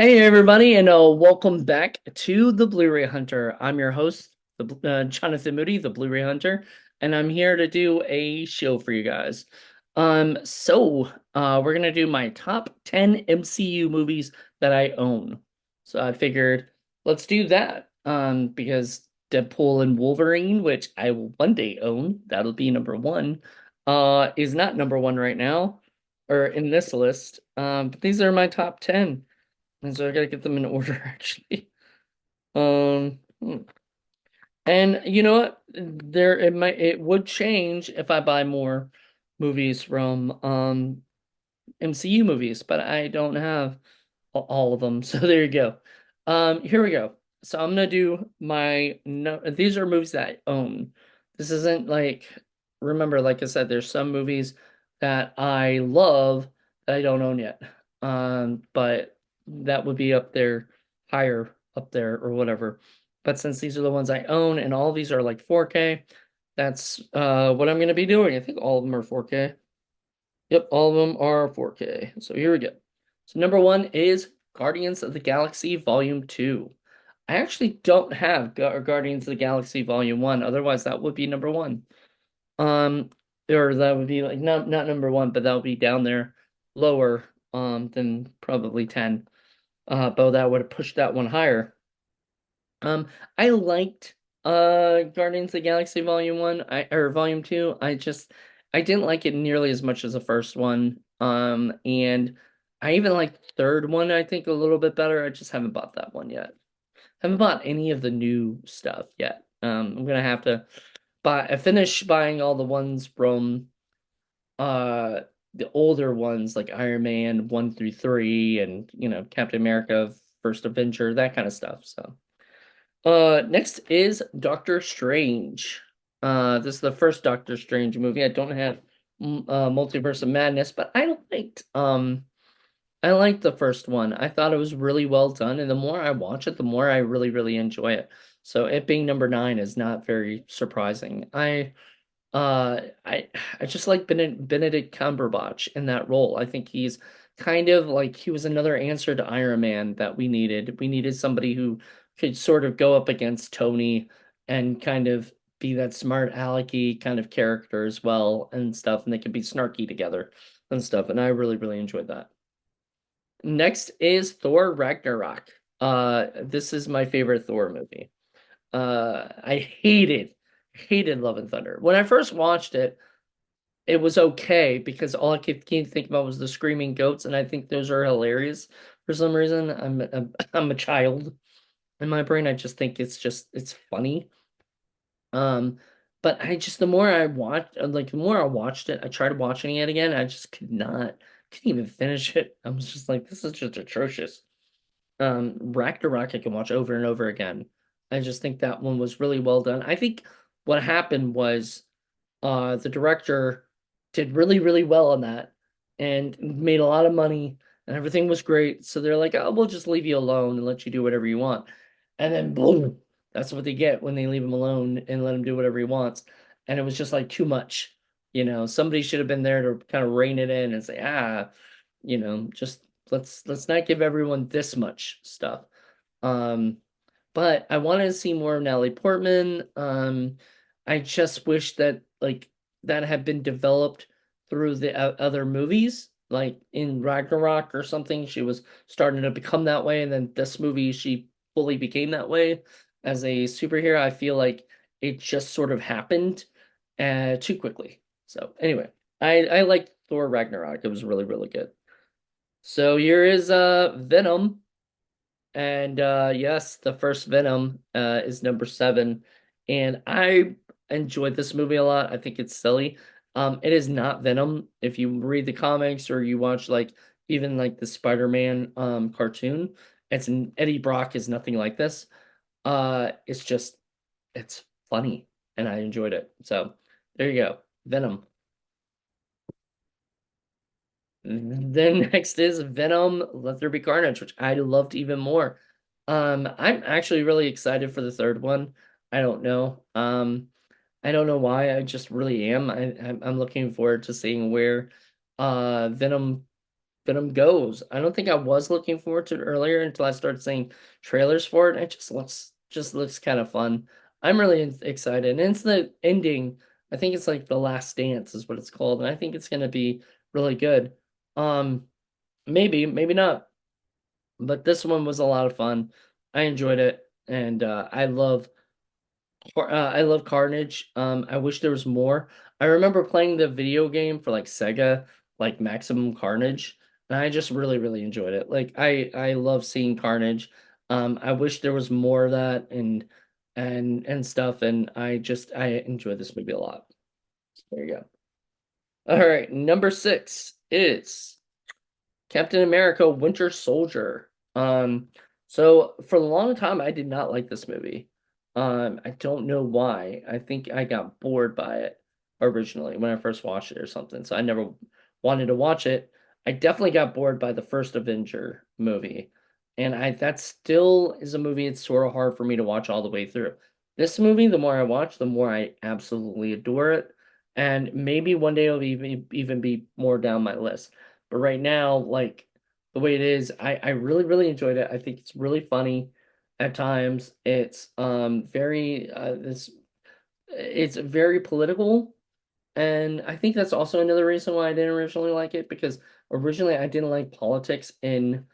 Hey everybody, and welcome back to the Blu Ray Hunter. I'm your host, Jonathan Moody, the Blu Ray Hunter, and I'm here to do a show for you guys. We're gonna do my top 10 MCU movies that I own. So I figured let's do that. Because Deadpool and Wolverine, which I will one day own, that'll be number one, is not number one right now, or in this list. But these are my top 10. And so I gotta get them in order actually. Um, hmm. And you know what? It would change if I buy more movies from MCU movies, but I don't have all of them. So there you go. Here we go. So I'm gonna do my no these are movies that I own. This isn't like, remember, like I said, there's some movies that I love that I don't own yet. But that would be up there, higher up there or whatever. But since these are the ones I own and all of these are like 4K, that's what I'm gonna be doing. I think all of them are 4K. Yep, all of them are 4K. So here we go. So number one is Guardians of the Galaxy Volume 2. I actually don't have Guardians of the Galaxy Volume 1, otherwise that would be number one. Um, or that would be like not number one, but that would be down there lower than probably 10. But that would have pushed that one higher. Um, I liked Guardians of the Galaxy Volume 1, or Volume 2. I didn't like it nearly as much as the first one. And I even like the third one, I think, a little bit better. I just haven't bought that one yet. Haven't bought any of the new stuff yet. I'm gonna have to finish buying all the ones from uh the older ones like Iron Man 1 through 3 and Captain America First Avenger, that kind of stuff. So next is Doctor Strange. This is the first Doctor Strange movie. I don't have Multiverse of Madness, but I liked the first one. I thought it was really well done, and the more I watch it, the more I really enjoy it. So it being number nine is not very surprising. Uh I I just like Benedict Cumberbatch in that role. I think he's kind of like he was another answer to Iron Man that we needed. We needed somebody who could sort of go up against Tony and kind of be that smart alecky kind of character as well and stuff, and they could be snarky together and stuff. And I really enjoyed that. Next is Thor Ragnarok. This is my favorite Thor movie. I hated Love and Thunder. When I first watched it, it was okay because all I could think about was the screaming goats, and I think those are hilarious for some reason. I'm a child in my brain. I just think it's funny. Um, but I just the more I watched it, I tried watching it again. I just couldn't even finish it. I was just like, this is just atrocious. Ragnarok I can watch over and over again. I just think that one was really well done. I think what happened was the director did really well on that and made a lot of money and everything was great. So they're like, oh, we'll just leave you alone and let you do whatever you want. And then boom, that's what they get when they leave him alone and let him do whatever he wants. And it was just like too much. Somebody should have been there to kind of rein it in and say, just let's not give everyone this much stuff. Um, but I wanted to see more of Natalie Portman. I just wish that that had been developed through the other movies, like in Ragnarok or something. She was starting to become that way, and then this movie she fully became that way as a superhero. I feel like it just sort of happened too quickly. So anyway, I liked Thor Ragnarok. It was really good. So here is Venom. And yes, the first Venom is number seven. And I enjoyed this movie a lot. I think it's silly. It is not Venom. If you read the comics or you watch like even like the Spider-Man cartoon, Eddie Brock is nothing like this. It's funny and I enjoyed it. So there you go. Venom. Then next is Venom, Let There Be Carnage, which I loved even more. I'm actually really excited for the third one. I don't know. I don't know why. I just really am. I'm looking forward to seeing where Venom Venom goes. I don't think I was looking forward to it earlier until I started seeing trailers for it. It just looks kind of fun. I'm really excited. And it's the ending. I think it's like The Last Dance is what it's called, and I think it's gonna be really good. Um, maybe, maybe not. But this one was a lot of fun. I enjoyed it, and I love Carnage. I wish there was more. I remember playing the video game for like Sega, like Maximum Carnage, and I just really, really enjoyed it. Like I love seeing Carnage. I wish there was more of that and stuff, and I enjoyed this movie a lot. So there you go. All right, number six is Captain America Winter Soldier. So for a long time I did not like this movie. I don't know why. I think I got bored by it originally when I first watched it or something. So I never wanted to watch it. I definitely got bored by the first Avenger movie. And I that still is a movie it's sort of hard for me to watch all the way through. This movie, the more I watch, the more I absolutely adore it. And maybe one day it'll even be more down my list. But right now, like the way it is, I really, really enjoyed it. I think it's really funny at times. It's very political, and I think that's also another reason why I didn't originally like it, because originally I didn't like politics in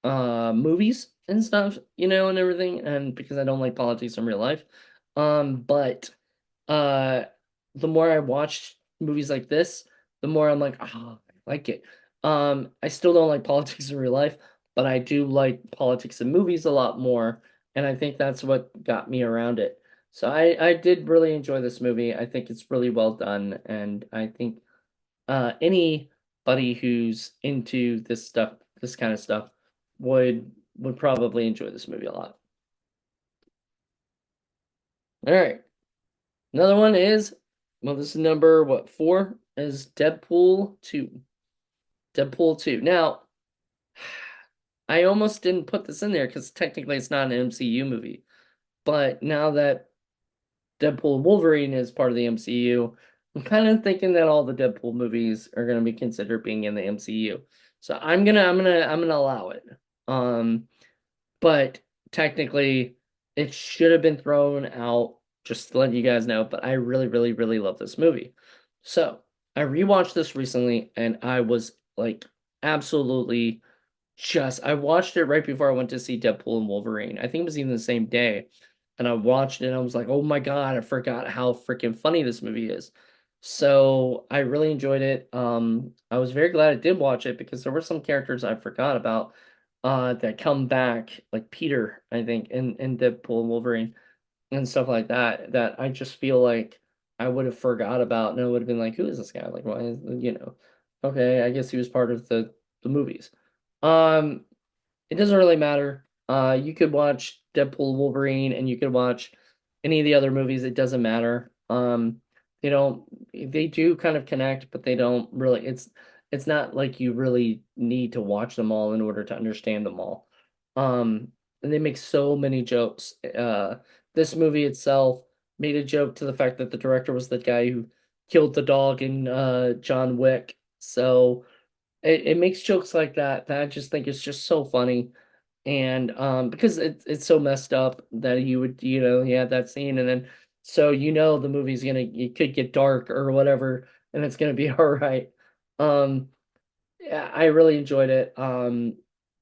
movies and stuff, and everything, and because I don't like politics in real life. But uh the more I watch movies like this, the more I'm like, oh, I like it. I still don't like politics in real life, but I do like politics in movies a lot more, and I think that's what got me around it. So I did really enjoy this movie. I think it's really well done, and I think anybody who's into this kind of stuff, would probably enjoy this movie a lot. All right. Another one is, well, this is number what, four, is Deadpool 2. Deadpool 2. Now, I almost didn't put this in there because technically it's not an MCU movie. But now that Deadpool and Wolverine is part of the MCU, I'm kind of thinking that all the Deadpool movies are going to be considered being in the MCU. So I'm gonna allow it. Um, but technically it should have been thrown out, just to let you guys know. But I really, really, really love this movie. So I rewatched this recently, and I was like, absolutely, just I watched it right before I went to see Deadpool and Wolverine. I think it was even the same day. And I watched it and I was like, oh my God, I forgot how freaking funny this movie is. So I really enjoyed it. I was very glad I did watch it because there were some characters I forgot about that come back, like Peter, I think, in Deadpool and Wolverine and stuff like that, that I just feel like I would have forgot about, and I would have been like, who is this guy? Like, why is, okay, I guess he was part of the movies. Um, it doesn't really matter. You could watch Deadpool, Wolverine, and you could watch any of the other movies. It doesn't matter. They don't. They do kind of connect, but they don't really. It's not like you really need to watch them all in order to understand them all. And they make so many jokes. This movie itself made a joke to the fact that the director was the guy who killed the dog in John Wick. So it makes jokes like that I just think it's just so funny. And because it's so messed up that you would, you had that scene, and then so the movie's gonna, it could get dark or whatever, and it's gonna be all right. Um yeah, I really enjoyed it.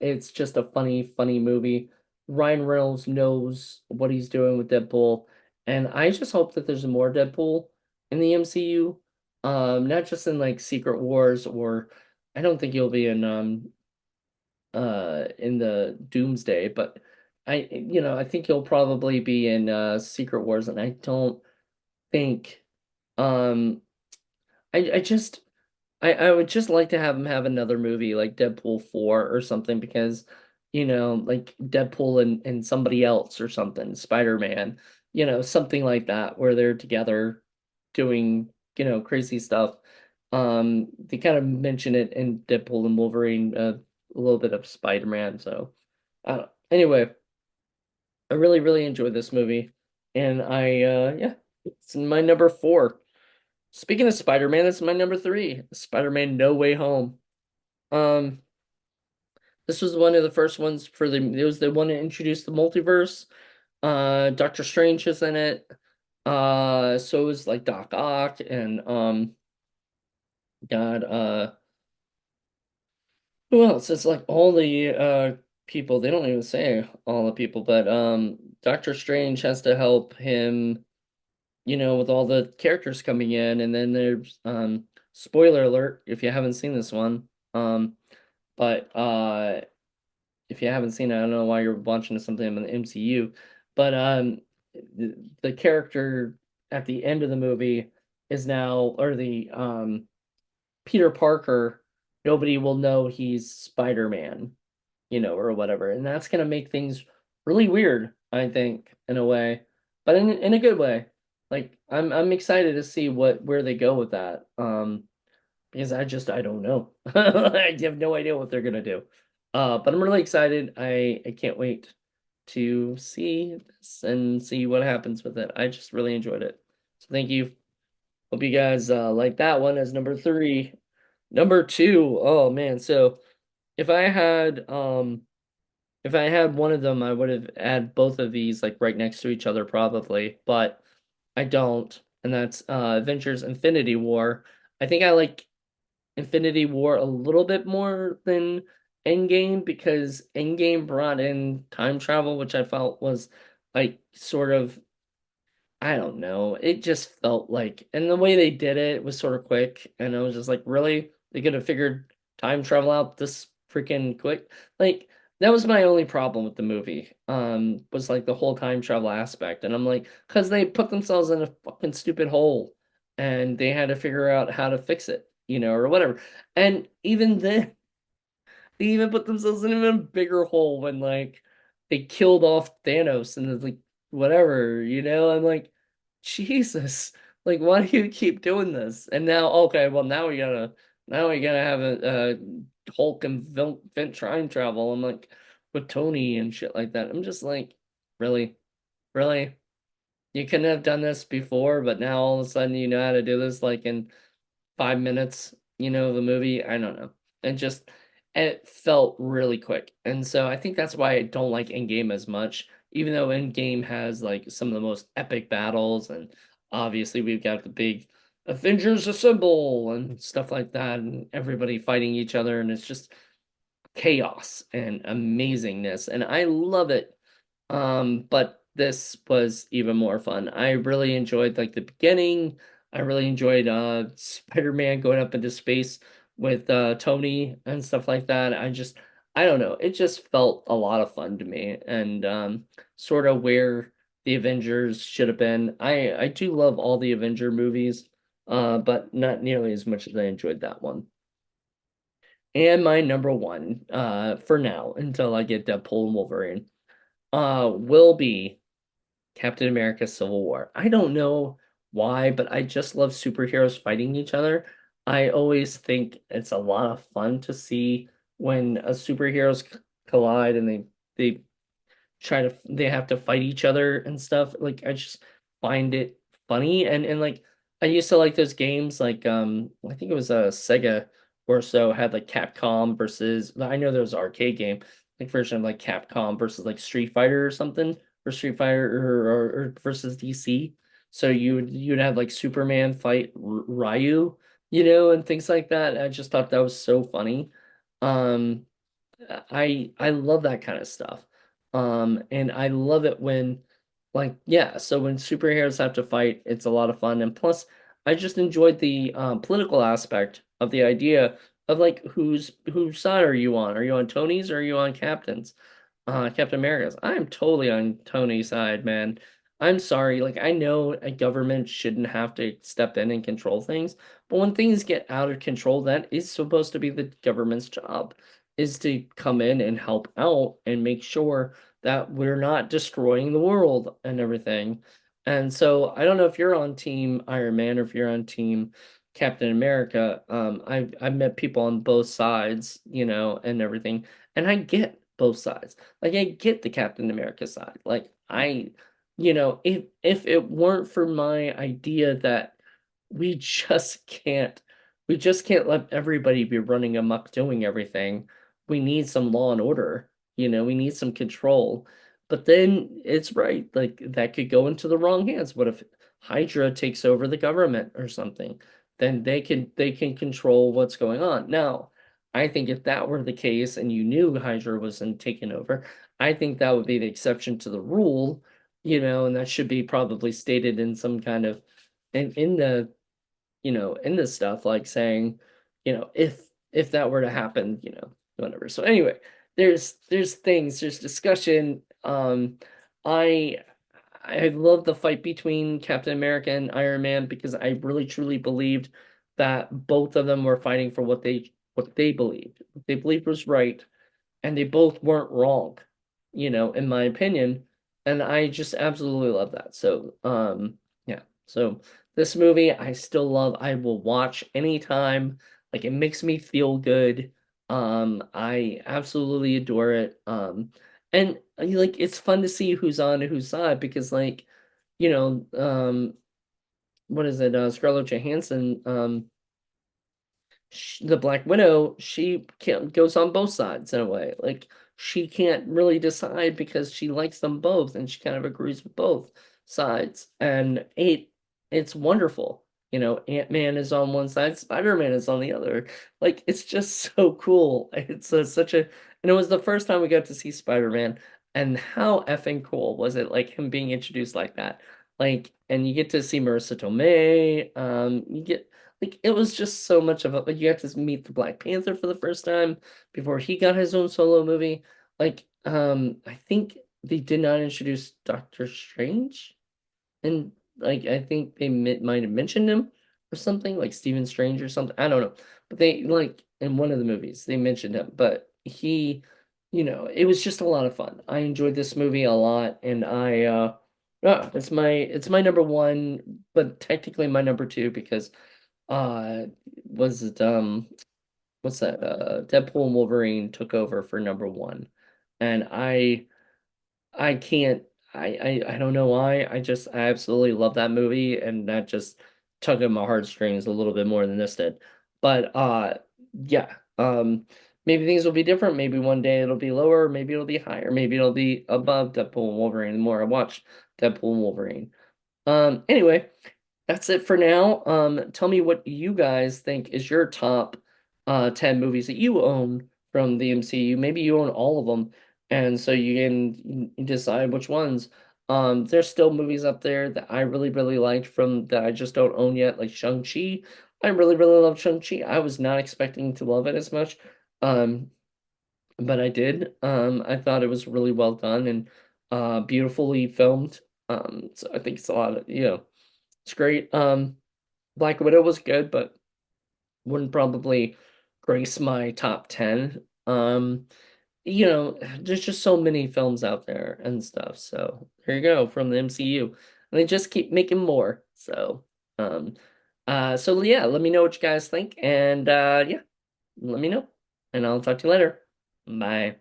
It's just a funny, funny movie. Ryan Reynolds knows what he's doing with Deadpool, and I just hope that there's more Deadpool in the MCU. Not just in like Secret Wars, or I don't think he'll be in the Doomsday, but I think he'll probably be in Secret Wars, and I don't think um I just I would just like to have him have another movie like Deadpool 4 or something, because like Deadpool and somebody else or something, Spider-Man, something like that, where they're together doing, crazy stuff. They kind of mention it in Deadpool and Wolverine, a little bit of Spider-Man, so I don't anyway, I really, really enjoyed this movie, and yeah, it's my number four. Speaking of Spider-Man, it's my number three, Spider-Man No Way Home. This was one of the first ones for the. It was the one that introduced the multiverse. Doctor Strange is in it. So is like Doc Ock and God, who else? It's like all the people. They don't even say all the people, but Doctor Strange has to help him, with all the characters coming in, and then there's spoiler alert if you haven't seen this one. But if you haven't seen it, I don't know why you're watching something in the MCU. But the character at the end of the movie is now, or the Peter Parker, nobody will know he's Spider-Man, or whatever. And that's gonna make things really weird, I think, in a way. But in a good way. Like I'm excited to see where they go with that. Because I don't know. I have no idea what they're gonna do. But I'm really excited. I can't wait to see this and see what happens with it. I just really enjoyed it. So thank you. Hope you guys like that one as number three. Number two, oh man. So if I had one of them, I would have had both of these like right next to each other probably, but I don't. And that's Avengers Infinity War. I think I like Infinity War a little bit more than Endgame because Endgame brought in time travel, which I felt was like sort of, I don't know. It just felt like, and the way they did it was sort of quick, and I was just like, really? They could have figured time travel out this freaking quick? Like, that was my only problem with the movie. Was like the whole time travel aspect, and I'm like, because they put themselves in a fucking stupid hole, and they had to figure out how to fix it, or whatever. And even then, they even put themselves in an even bigger hole when like they killed off Thanos and it's like whatever, I'm like, Jesus, like why do you keep doing this? And now, okay, well now we gotta have a Hulk and Vent time travel. I'm like with Tony and shit like that. I'm just like, really, really, you couldn't have done this before, but now all of a sudden you know how to do this like in 5 minutes, the movie. I don't know. And just it felt really quick. And so I think that's why I don't like Endgame as much, even though Endgame has like some of the most epic battles, and obviously we've got the big Avengers Assemble and stuff like that, and everybody fighting each other, and it's just chaos and amazingness, and I love it. But this was even more fun. I really enjoyed like the beginning. I really enjoyed Spider-Man going up into space with Tony and stuff like that. I don't know. It just felt a lot of fun to me, and sort of where the Avengers should have been. I do love all the Avenger movies, but not nearly as much as I enjoyed that one. And my number one, for now, until I get Deadpool and Wolverine, will be Captain America Civil War. I don't know why, but I just love superheroes fighting each other. I always think it's a lot of fun to see when superheroes collide and they they have to fight each other and stuff. Like I just find it funny, and like I used to like those games like I think it was a Sega or so had like Capcom versus, I know there was an arcade game like version of like Capcom versus like Street Fighter or something, or Street Fighter or versus DC. So you'd have like Superman fight Ryu, and things like that. I just thought that was so funny. Um I love that kind of stuff. And I love it when like yeah, so when superheroes have to fight, it's a lot of fun. And plus I just enjoyed the political aspect of the idea of like whose side are you on? Are you on Tony's or are you on Captain's? Captain America's. I'm totally on Tony's side, man. I'm sorry. Like, I know a government shouldn't have to step in and control things, but when things get out of control, that is supposed to be the government's job, is to come in and help out and make sure that we're not destroying the world and everything. And so I don't know if you're on Team Iron Man or if you're on Team Captain America. I've met people on both sides, and everything, and I get both sides. Like I get the Captain America side. Like if it weren't for my idea that we just can't we just can't let everybody be running amok doing everything. we need some law and order, we need some control. But then it's right, like that could go into the wrong hands. What if Hydra takes over the government or something? Then they can control what's going on. Now, I think if that were the case and you knew Hydra wasn't taking over, I think that would be the exception to the rule, and that should be probably stated in some kind of in the in this stuff, like saying, if that were to happen, whatever. So anyway, there's discussion. I I love the fight between Captain America and Iron Man because I really truly believed that both of them were fighting for what they believed was right, and they both weren't wrong, in my opinion. And I just absolutely love that. So, yeah. So this movie I still love. I will watch anytime. Like it makes me feel good. I absolutely adore it. And like it's fun to see who's on and whose side because like, you know, what is it? Scarlett Johansson, the Black Widow, she can't goes on both sides in a way. Like she can't really decide because she likes them both and she kind of agrees with both sides. And it's wonderful. Ant-Man is on one side, Spider-Man is on the other. Like it's just so cool. It's such a and it was the first time we got to see Spider-Man, and how effing cool was it like him being introduced like that. Like and you get to see Marissa Tomei, you get like it was just so much of a like you got to meet the Black Panther for the first time before he got his own solo movie. Like I think they did not introduce Doctor Strange, and like I think they might have mentioned him or something like Stephen Strange or something. I don't know, but they like in one of the movies they mentioned him, but he, it was just a lot of fun. I enjoyed this movie a lot, and yeah, it's my number one, but technically my number two because was it what's that? Deadpool and Wolverine took over for number one. And I can't I don't know why. I absolutely love that movie and that just tugged at my heartstrings a little bit more than this did. But yeah. Maybe things will be different. Maybe one day it'll be lower, maybe it'll be higher, maybe it'll be above Deadpool and Wolverine the more I watch Deadpool and Wolverine. Anyway, that's it for now. Tell me what you guys think is your top 10 movies that you own from the MCU. Maybe you own all of them, and so you can decide which ones. There's still movies up there that I really, really liked from that I just don't own yet, like Shang-Chi. I really, really love Shang-Chi. I was not expecting to love it as much. Um, but I did. I thought it was really well done and beautifully filmed. So I think it's a lot of, it's great. Black Widow was good, but wouldn't probably grace my top 10. There's just so many films out there and stuff. So here you go from the MCU. And they just keep making more. Um, so yeah, let me know what you guys think. And yeah, let me know. And I'll talk to you later. Bye.